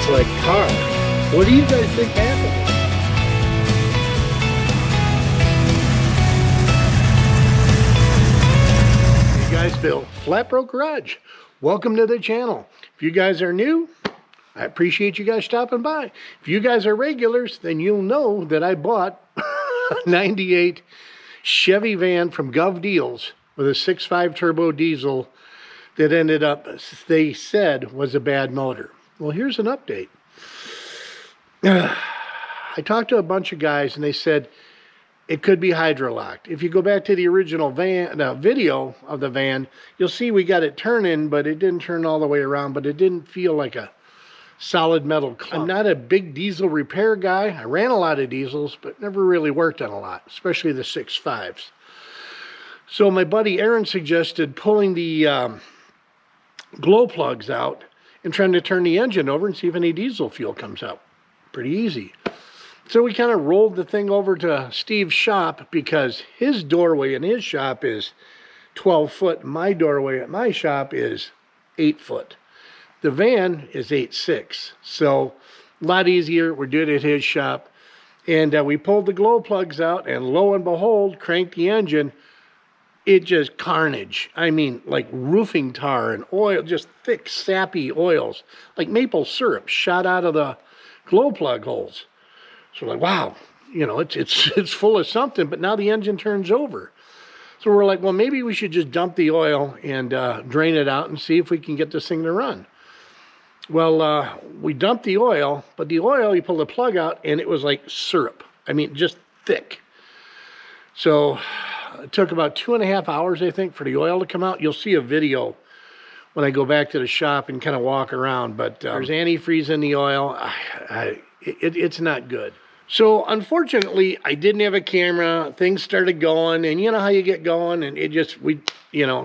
It's like tar. What do you guys think happened? Hey guys, Bill, Flat Broke Garage. Welcome to the channel. If you guys are new, I appreciate you guys stopping by. If you guys are regulars, then you'll know that I bought a 98 Chevy van from GovDeals with a 6.5 turbo diesel that ended up, they said, was a bad motor. Well, here's an update. I talked to a bunch of guys and they said it could be hydrolocked. If you go back to the original video of the van, you'll see we got it turning, but it didn't turn all the way around, but it didn't feel like a solid metal clump. I'm not a big diesel repair guy. I ran a lot of diesels, but never really worked on a lot, especially the 6.5s. So my buddy Aaron suggested pulling the glow plugs out and trying to turn the engine over and see if any diesel fuel comes out. Pretty easy. So we kind of rolled the thing over to Steve's shop because his doorway in his shop is 12 foot. My doorway at my shop is 8 foot. The van is 8.6. So a lot easier. We're doing it at his shop. And we pulled the glow plugs out and lo and behold, cranked the engine. It just carnage. I mean, like roofing tar and oil, just thick, sappy oils, like maple syrup shot out of the glow plug holes. So we're like, wow, you know, it's full of something, but now the engine turns over. So we're like, well, maybe we should just dump the oil and drain it out and see if we can get this thing to run. Well, we dumped the oil, but the oil, you pull the plug out and it was like syrup. I mean, just thick. So it took about 2.5 hours, I think, for the oil to come out. You'll see a video when I go back to the shop and kind of walk around, but there's antifreeze in the oil. It's not good. So unfortunately, I didn't have a camera. Things started going, and you know how you get going, and it just,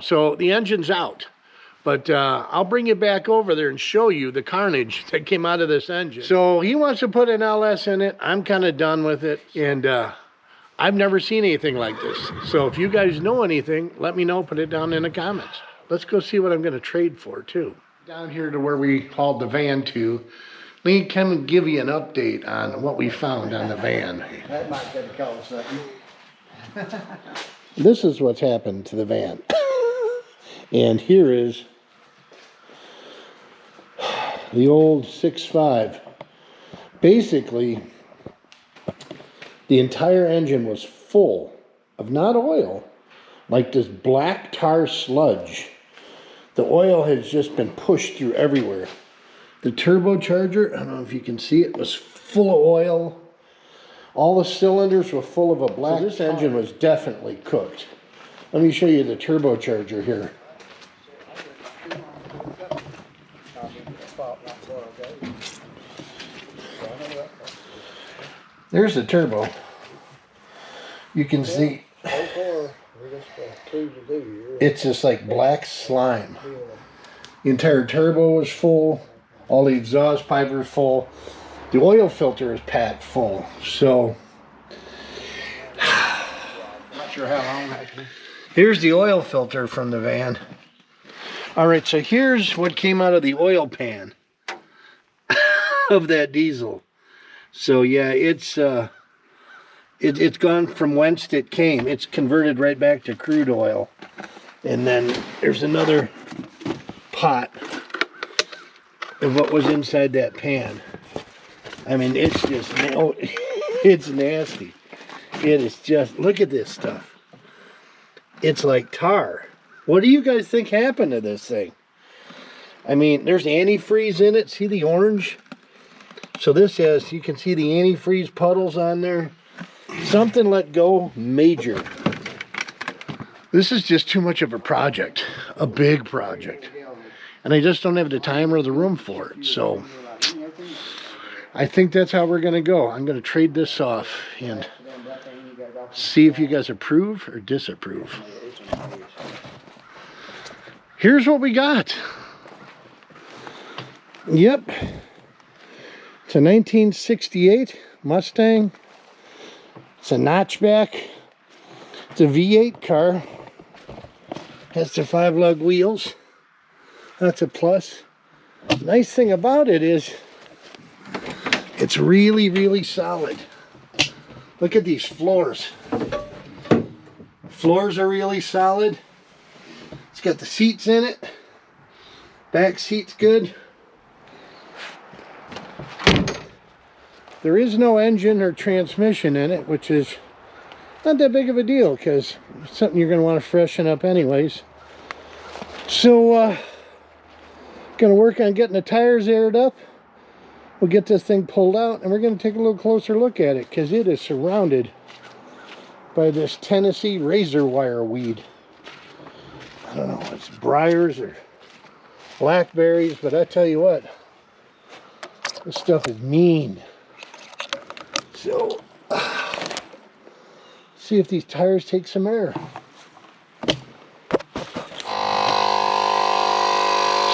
so the engine's out. But I'll bring you back over there and show you the carnage that came out of this engine. So he wants to put an LS in it. I'm kind of done with it, and I've never seen anything like this. So if you guys know anything, let me know. Put it down in the comments. Let's go see what I'm going to trade for, too. Down here to where we hauled the van to. Let me come and give you an update on what we found on the van. That might get a call something. This is what's happened to the van. And here is the old 6.5. Basically, the entire engine was full of not oil, like this black tar sludge. The oil has just been pushed through everywhere. The turbocharger, I don't know if you can see it, was full of oil. All the cylinders were full of a black tar. So this engine was definitely cooked. Let me show you the turbocharger here. There's the turbo. You can see it's just like black slime. The entire turbo is full. All the exhaust pipe is full. The oil filter is packed full. So, Not sure how long that can. here's the oil filter from the van. All right, so here's what came out of the oil pan of that diesel. So yeah, it's gone from whence it came. It's converted right back to crude oil. And then there's another pot of what was inside that pan. I mean, it's just, it's nasty. It is just, look at this stuff. It's like tar. What do you guys think happened to this thing? I mean, there's antifreeze in it. See the orange? So this has, you can see the antifreeze puddles on there. Something let go major. This is just too much of a project, a big project. And I just don't have the time or the room for it. So I think that's how we're going to go. I'm going to trade this off and see if you guys approve or disapprove. Here's what we got. Yep. It's a 1968 Mustang. It's a notchback. It's a V8 car. Has the 5-lug wheels. That's a plus. Nice thing about it is It's really, really solid. Look at these floors. Floors are really solid. It's got the seats in it. Back seat's good. There is no engine or transmission in it, which is not that big of a deal because it's something you're going to want to freshen up anyways. So, going to work on getting the tires aired up. We'll get this thing pulled out and we're going to take a little closer look at it because it is surrounded by this Tennessee razor wire weed. I don't know if it's briars or blackberries, but I tell you what, this stuff is mean. So, see if these tires take some air.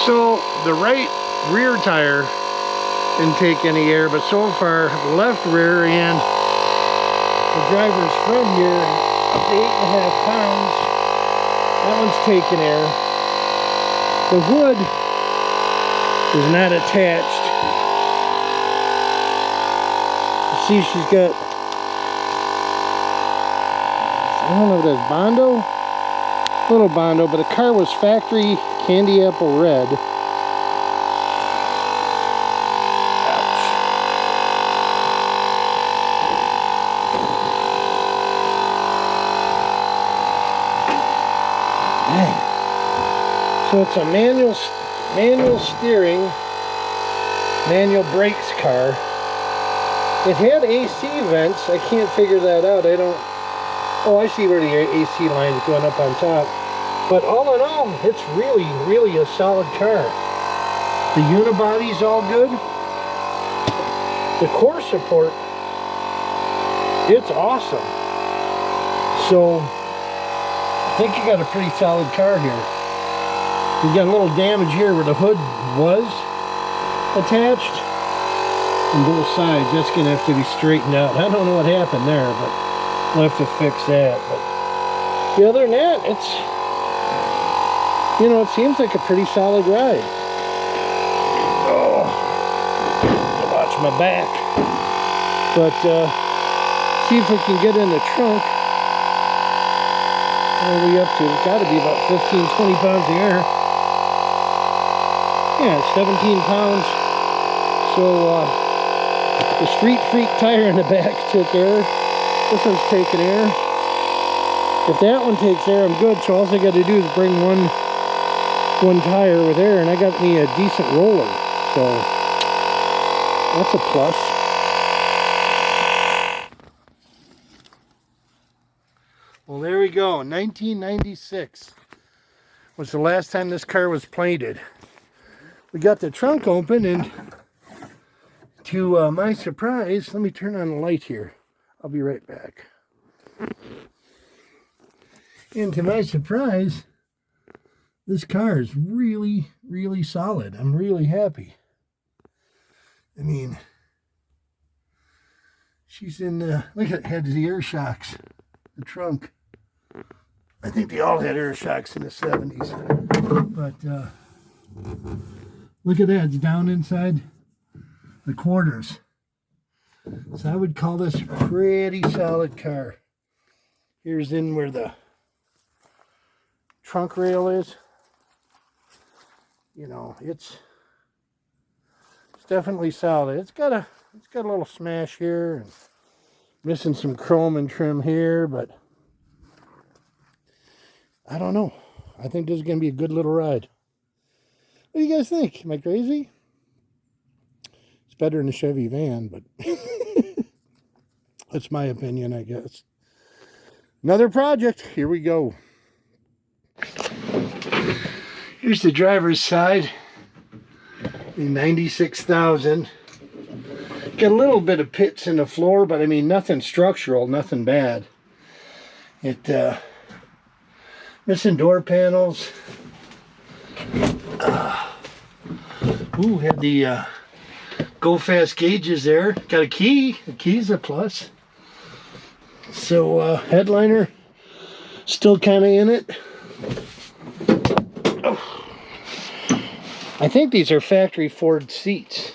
So, the right rear tire didn't take any air, but so far the left rear and the driver's front here, up to 8.5 pounds, that one's taking air. The hood is not attached. You see she's got, I don't know if that's Bondo, little Bondo, but the car was factory candy apple red. So it's a manual steering, manual brakes car. It had AC vents. I can't figure that out. Oh, I see where the AC line is going up on top. But all in all, it's really, really a solid car. The unibody's all good. The core support, it's awesome. So, I think you got a pretty solid car here. You got a little damage here where the hood was attached on both sides. That's going to have to be straightened out. I don't know what happened there, but we'll have to fix that. But other than that, it's, you know, it seems like a pretty solid ride. Oh, watch my back. But see if we can get in the trunk. What are we up to? It's got to be about 15-20 pounds of air. Yeah, 17 pounds. So the Street Freak tire in the back took air. This one's taking air. If that one takes air, I'm good. So all I got to do is bring one tire with air, and I got me a decent roller. So that's a plus. Well, there we go. 1996 was the last time this car was painted. We got the trunk open, and to my surprise, let me turn on the light here. I'll be right back. And to my surprise, this car is really, really solid. I'm really happy. I mean, she's in the, look at it, had the air shocks, the trunk. I think they all had air shocks in the 70s. But look at that, it's down inside the quarters. So I would call this a pretty solid car. Here's in where the trunk rail is. You know, it's definitely solid. It's got a little smash here and missing some chrome and trim here, but I don't know. I think this is going to be a good little ride. What do you guys think? Am I crazy? It's better than the Chevy van, but that's my opinion, I guess. Another project. Here we go. Here's the driver's side. The 96,000. Got a little bit of pits in the floor, but I mean nothing structural, nothing bad. It missing door panels. Had the go fast gauges there. Got a key. The key's a plus. So headliner still kind of in it. I think these are factory Ford seats.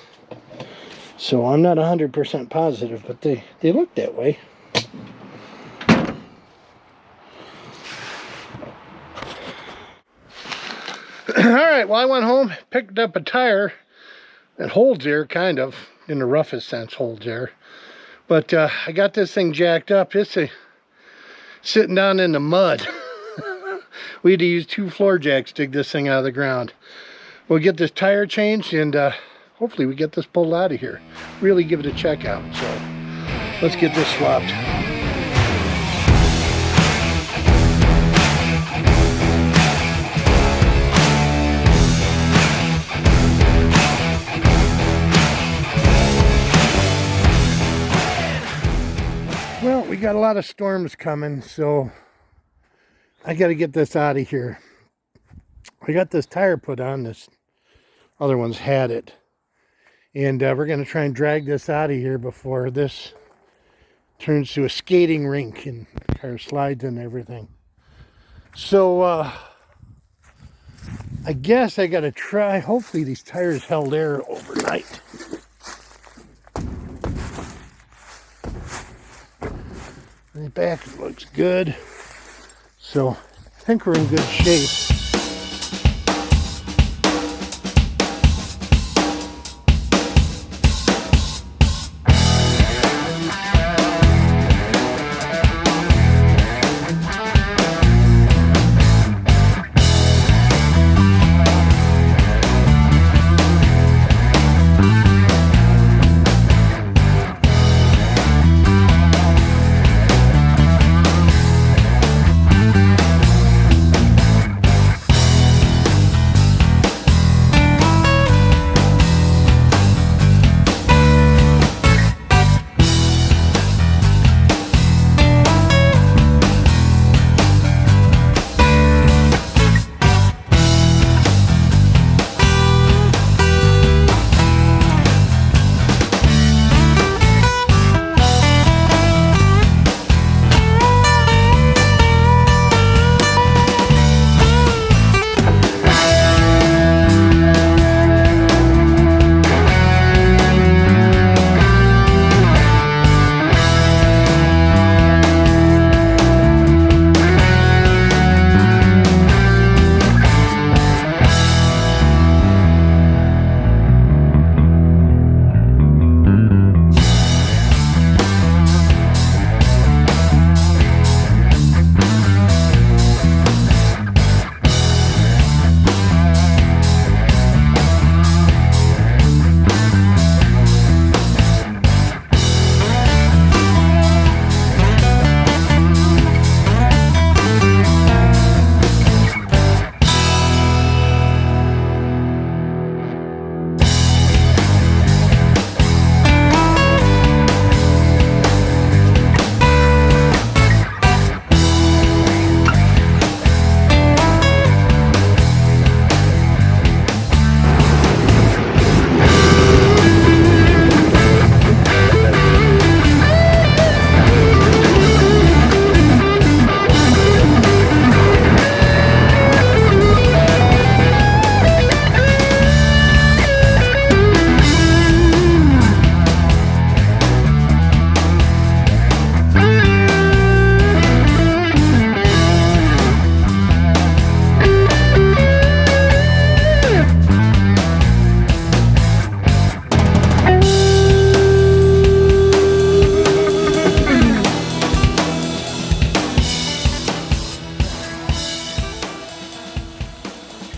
So I'm not 100% positive, but they look that way. Alright, well I went home, picked up a tire that holds air, kind of, in the roughest sense holds air. But I got this thing jacked up. It's sitting down in the mud. We had to use 2 floor jacks to dig this thing out of the ground. We'll get this tire changed and hopefully we get this pulled out of here. Really give it a check out. So let's get this swapped. Well, we got a lot of storms coming, so I got to get this out of here. I got this tire put on, this other one's had it. And we're going to try and drag this out of here before this turns to a skating rink and car slides and everything. So I guess I got to try, hopefully these tires held air overnight. The back looks good, so I think we're in good shape.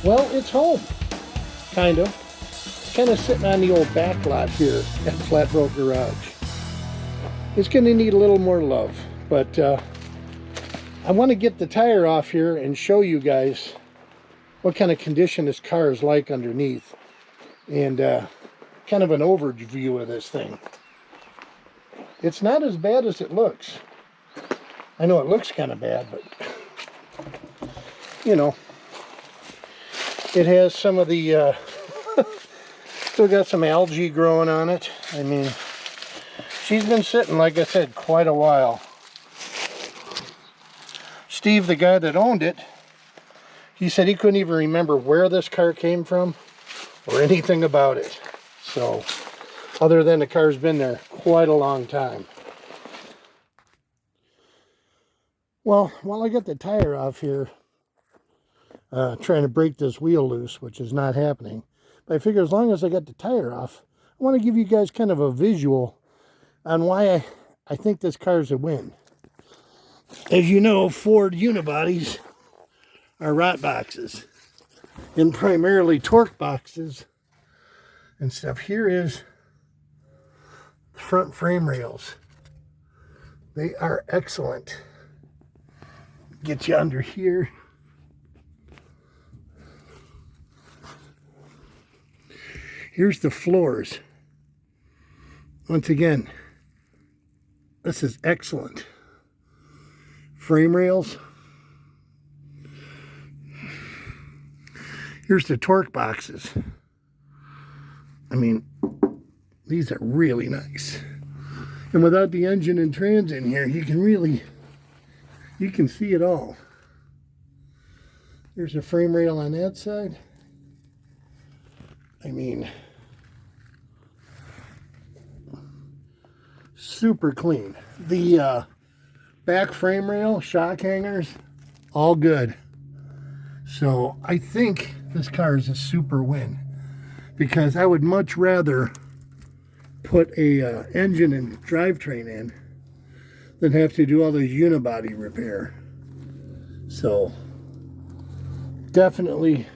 Well, it's home, kind of. Kind of sitting on the old back lot here at Flatbroke Garage. It's going to need a little more love, but I want to get the tire off here and show you guys what kind of condition this car is like underneath, and kind of an overview of this thing. It's not as bad as it looks. I know it looks kind of bad, but you know, it has some of the still got some algae growing on it. I mean, she's been sitting, like I said, quite a while. Steve, the guy that owned it, he said he couldn't even remember where this car came from or anything about it. So other than the car's been there quite a long time. Well, while I got the tire off here, trying to break this wheel loose, which is not happening, but I figure as long as I got the tire off, I want to give you guys kind of a visual on why I think this car's a win. As you know, Ford unibodies are rot boxes, and primarily torque boxes and stuff. Here is the front frame rails. They are excellent. Get you under here. Here's the floors. Once again, this is excellent. Frame rails. Here's the torque boxes. I mean, these are really nice. And without the engine and trans in here, you can see it all. There's a frame rail on that side. I mean, super clean. The back frame rail, shock hangers, all good. So I think this car is a super win, because I would much rather put a engine and drivetrain in than have to do all the unibody repair. So definitely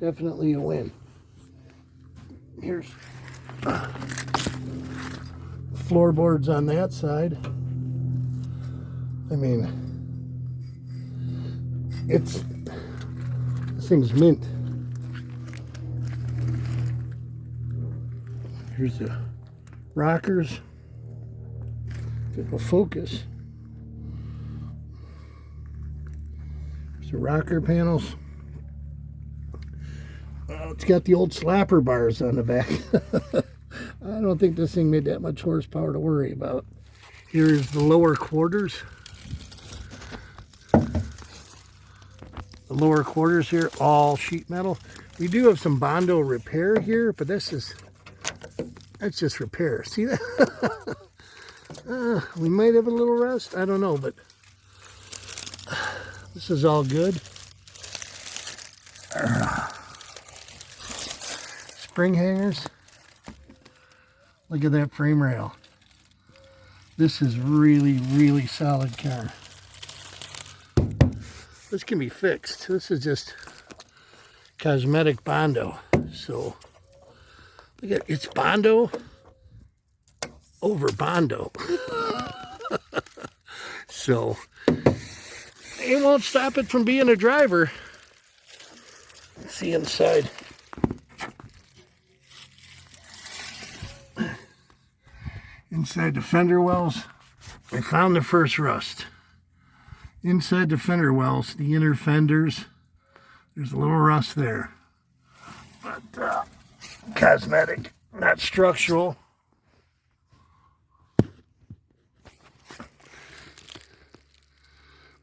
a win. Here's floorboards on that side. I mean, this thing's mint. Here's the rockers. If it will focus. There's the rocker panels. It's got the old slapper bars on the back. I don't think this thing made that much horsepower to worry about. Here's the lower quarters. The lower quarters here, all sheet metal. We do have some Bondo repair here, but that's just repair. See that? We might have a little rust. I don't know, but this is all good. Spring hangers. Look at that frame rail. This is really solid car. This can be fixed. This is just cosmetic Bondo. So look at it's Bondo over Bondo. So it won't stop it from being a driver. Let's see inside. Inside the fender wells, I found the first rust. Inside the fender wells, the inner fenders, there's a little rust there. But cosmetic, not structural.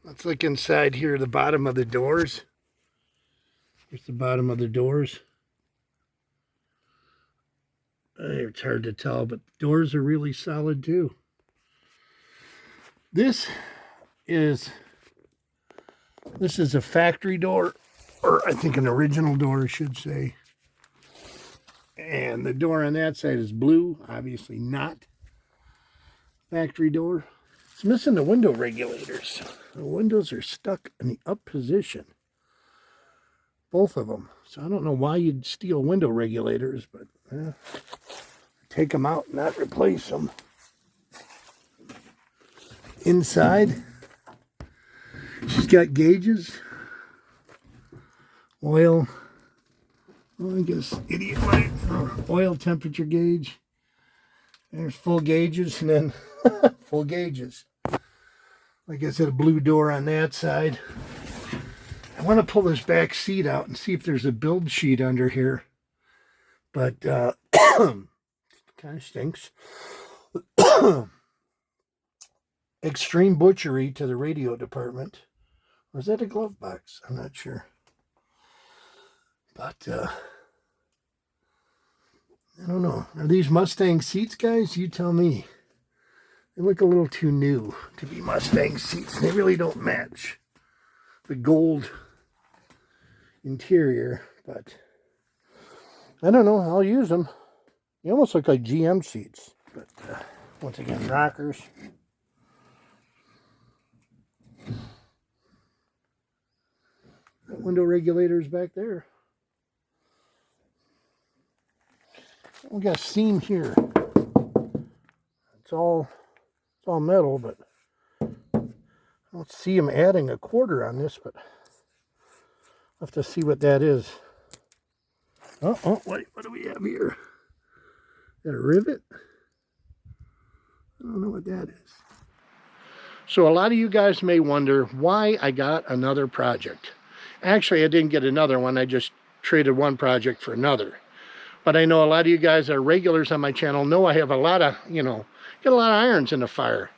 Let's look inside here, the bottom of the doors. Here's the bottom of the doors. It's hard to tell, but the doors are really solid too. This is a factory door, or I think an original door, I should say. And the door on that side is blue, obviously not factory door. It's missing the window regulators. The windows are stuck in the up position. Both of them. So I don't know why you'd steal window regulators, but take them out, not replace them. Inside, she's got gauges, oil, well, I guess idiot light, oil temperature gauge. There's full gauges, and then full gauges. Like I said, a blue door on that side. I want to pull this back seat out and see if there's a build sheet under here. But kind of stinks. Extreme butchery to the radio department. Or is that a glove box? I'm not sure. But I don't know. Are these Mustang seats, guys? You tell me. They look a little too new to be Mustang seats. They really don't match the gold interior, but I don't know. I'll use them. They almost look like GM seats, but once again, rockers. That window regulator's back there. We got a seam here. It's all metal, but I don't see them adding a quarter on this, but I'll have to see what that is. Oh, wait, what do we have here? Got a rivet? I don't know what that is. So a lot of you guys may wonder why I got another project. Actually, I didn't get another one. I just traded one project for another. But I know a lot of you guys that are regulars on my channel know I have a lot of, got a lot of irons in the fire.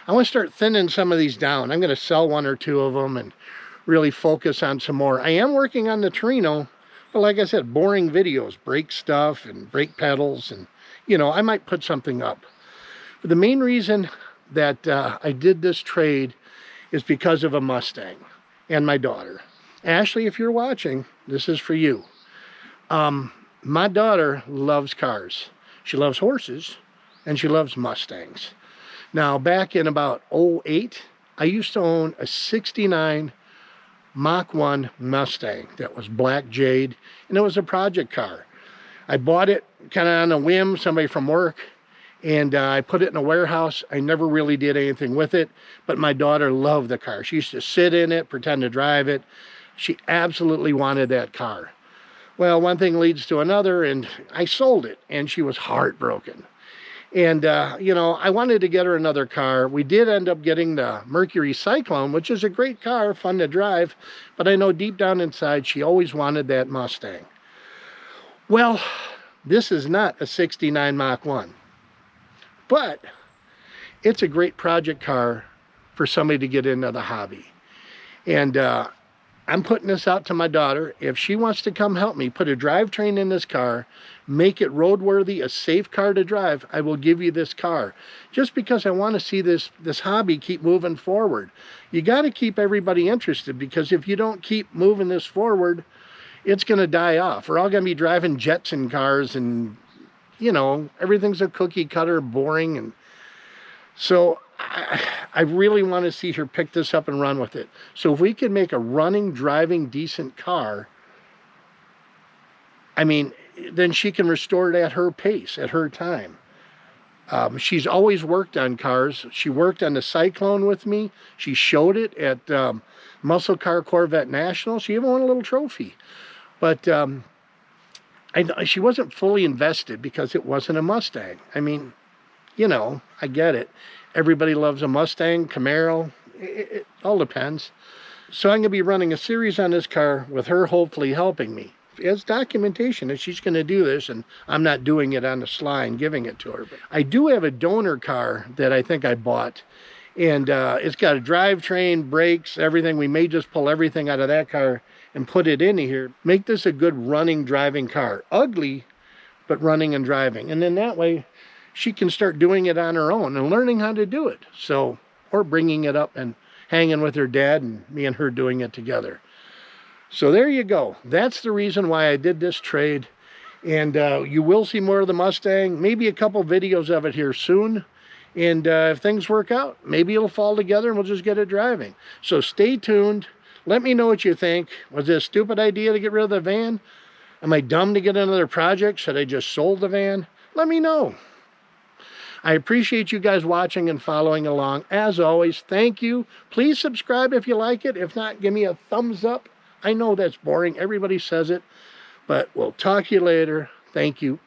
I want to start thinning some of these down. I'm going to sell one or two of them and really focus on some more. I am working on the Torino, but like I said, boring videos, brake stuff and brake pedals, and I might put something up. But the main reason that I did this trade is because of a Mustang and my daughter. Ashley, if you're watching, this is for you. My daughter loves cars. She loves horses and she loves Mustangs. Now, back in about 08, I used to own a 69 Mach 1 Mustang that was black jade, and it was a project car. I bought it kind of on a whim, somebody from work, and I put it in a warehouse. I never really did anything with it, but my daughter loved the car. She used to sit in it, pretend to drive it. She absolutely wanted that car. Well, one thing leads to another, and I sold it, and she was heartbroken. And, I wanted to get her another car. We did end up getting the Mercury Cyclone, which is a great car, fun to drive, but I know deep down inside she always wanted that Mustang. Well, this is not a 69 Mach 1, but it's a great project car for somebody to get into the hobby. And I'm putting this out to my daughter. If she wants to come help me put a drivetrain in this car, make it roadworthy, a safe car to drive, I will give you this car. Just because I want to see this hobby keep moving forward. You got to keep everybody interested, because if you don't keep moving this forward, it's going to die off. We're all going to be driving Jetson cars, and, everything's a cookie cutter, boring. And so I really want to see her pick this up and run with it. So if we can make a running, driving, decent car, then she can restore it at her pace, at her time. She's always worked on cars. She worked on the Cyclone with me. She showed it at Muscle Car Corvette National. She even won a little trophy. But she wasn't fully invested because it wasn't a Mustang. I get it. Everybody loves a Mustang, Camaro. It all depends. So I'm going to be running a series on this car with her hopefully helping me. As documentation that she's going to do this, and I'm not doing it on the sly and giving it to her. But I do have a donor car that I think I bought, and it's got a drivetrain, brakes, everything. We may just pull everything out of that car and put it in here. Make this a good running, driving car. Ugly, but running and driving. And then that way she can start doing it on her own and learning how to do it. So, or bringing it up and hanging with her dad and me and her doing it together. So there you go. That's the reason why I did this trade. And you will see more of the Mustang, maybe a couple videos of it here soon. And if things work out, maybe it'll fall together and we'll just get it driving. So stay tuned. Let me know what you think. Was it a stupid idea to get rid of the van? Am I dumb to get another project? Should I just sold the van? Let me know. I appreciate you guys watching and following along. As always, thank you. Please subscribe if you like it. If not, give me a thumbs up. I know that's boring. Everybody says it. But we'll talk to you later. Thank you.